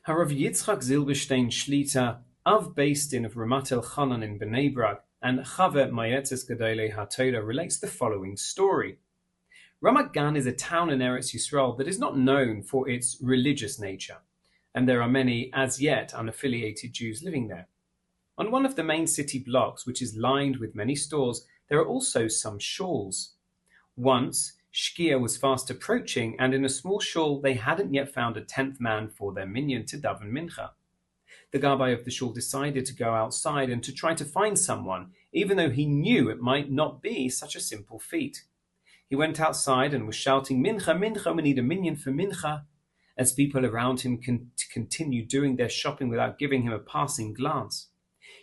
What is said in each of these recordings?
HaRav Yitzchok Zilbershtein Shlita of Beis Din of Ramat El-Chanan in Bnei Brak and Chave Mayetzes Gedolei HaTorah relates the following story. Ramat Gan is a town in Eretz Yisrael that is not known for its religious nature, and there are many as yet unaffiliated Jews living there. On one of the main city blocks, which is lined with many stores, there are also some shuls. Once, Shkia was fast approaching, and in a small shul they hadn't yet found a 10th man for their minyan to daven mincha. The gabbai of the shul decided to go outside and to try to find someone, even though he knew it might not be such a simple feat. He went outside and was shouting, "Mincha, mincha, we need a minyan for mincha," as people around him continued doing their shopping without giving him a passing glance.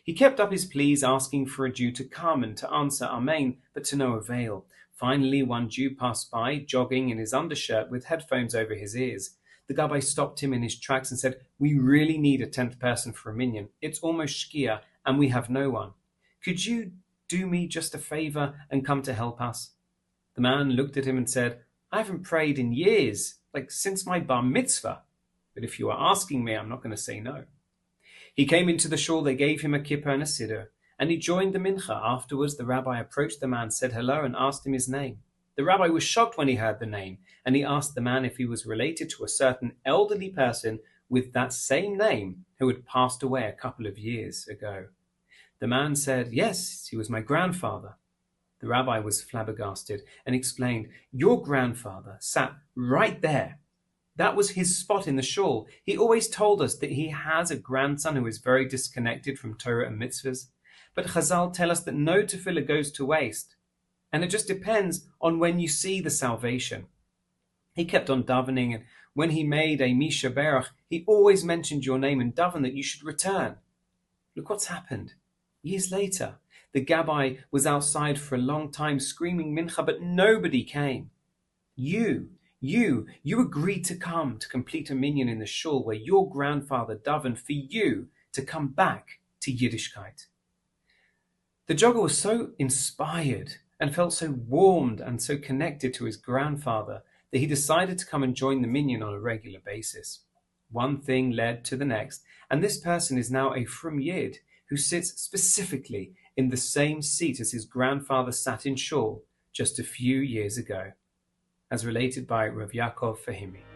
He kept up his pleas, asking for a Jew to come and to answer Amen, but to no avail. Finally, one Jew passed by, jogging in his undershirt with headphones over his ears. The gabbai stopped him in his tracks and said, "We really need a 10th person for a minyan. It's almost Shkia, and we have no one. Could you do me just a favor and come to help us?" The man looked at him and said, "I haven't prayed in years, like since my bar mitzvah. But if you are asking me, I'm not going to say no." He came into the shul, they gave him a kippah and a siddur, and he joined the mincha. Afterwards, the rabbi approached the man, said hello, and asked him his name. The rabbi was shocked when he heard the name, and he asked the man if he was related to a certain elderly person with that same name who had passed away a couple of years ago. The man said, "Yes, he was my grandfather." The rabbi was flabbergasted and explained, "Your grandfather sat right there. That was his spot in the shul. He always told us that he has a grandson who is very disconnected from Torah and mitzvahs. But Chazal tell us that no tefillah goes to waste. And it just depends on when you see the salvation." He kept on davening, and when he made a Misha Berach, he always mentioned your name and daven that you should return. Look what's happened. Years later, the gabbai was outside for a long time screaming mincha, but nobody came. You agreed to come to complete a minyan in the shul where your grandfather davened for you to come back to Yiddishkeit. The jogger was so inspired and felt so warmed and so connected to his grandfather that he decided to come and join the minyan on a regular basis. One thing led to the next, and this person is now a frum Yid who sits specifically in the same seat as his grandfather sat in shul just a few years ago, as related by Rav Yaakov Fahimi.